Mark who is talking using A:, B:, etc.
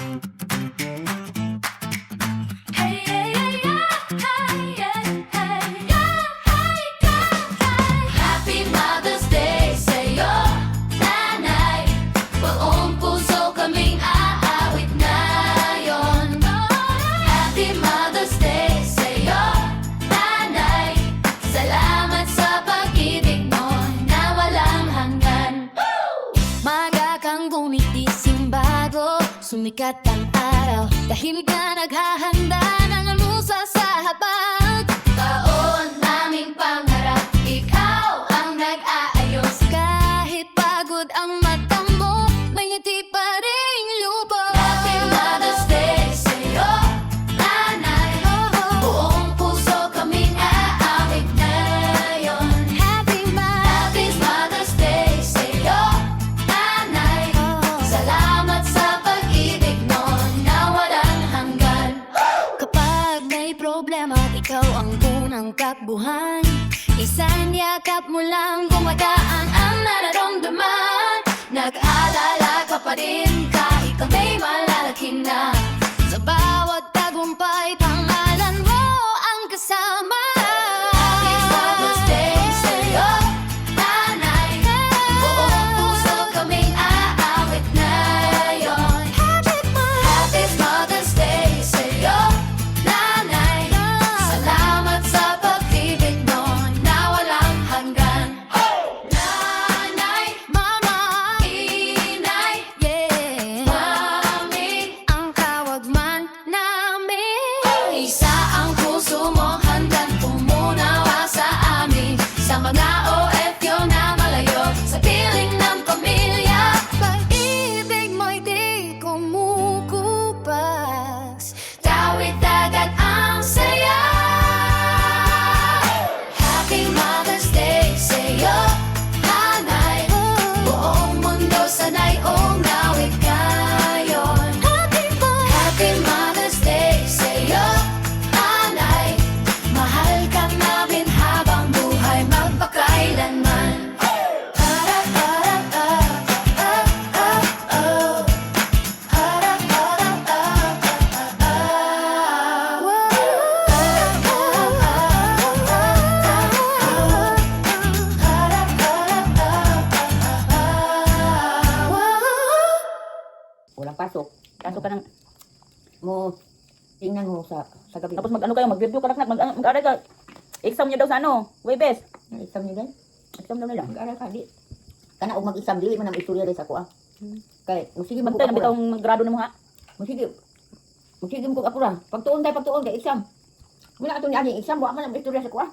A: Happy Mother's Day sa'yo, nanay. Buong puso kaming aawit ngayon. Happy Mother's Day sa'yo, nanay. Salamat sa pag-ibig mo na walang hanggan. Maga kang gumigising bago sumikat ang araw, dahil ka naghahanda ng almusal sa habag. Taon naming pangarap, ikaw ang nag-aayos. Kahit pagod ang mata mo, may ngiti pa rin lubos. Happy Mother's Day sa'yo, nanay. Buong puso kaming aawit ngayon. Happy Mother's Day sa'yo, nanay. Salamat sa pag-ibig mo na walang hanggan. Kapag may problema at ikaw ang unang takbuhan, isang yakap mo lang gumagaan ang nararamdaman. Nag-aalala ka pa rin kahit kami malalaki na. Sa bawat tagumpay, pangalan mo ang kasama. Happy Mother's Day sa'yo, nanay. Buong puso kaming aawit ngayon. Happy Mother's Day sa'yo, nanay. Salamat sa pag-ibig mo na walang hanggan. Nanay, mama, inay, yeah, mami, ang tawag man namin. Isa ang puso mo, handang pumunawa sa amin. Sa mga OFW na malayo sa piling ng pamilya, pag-ibig mo'y di kumukupas. Tawid agad ang saya. Happy Mother's Day sa'yo, nanay. Buong mundo sanay umawit ngayon. Happy Mother's Day sa'yo, nanay. Mahal ka namin habang buhay magpakailanman.
B: Walang pasok. Pasok ka ng mo tingnan mo sa gabi.
C: Tapos mag-ano kayo, mag-review ka na, mag-aral ka. Exam niyo daw sa ano, Webes.
B: Ang exam niyo din.
C: Exam daw nila.
B: Mag-aral ka di. Kana og mag-exam dili man ang istorya rin sa ko ah. Kay sige man ko
C: Bantay na
B: apura.
C: bitong mag-grado na mo ha.
B: Sige. Sige mo ko apura. Pagtuon kay exam. Wala ato ni ani exam wa man ang istorya sa ko ah.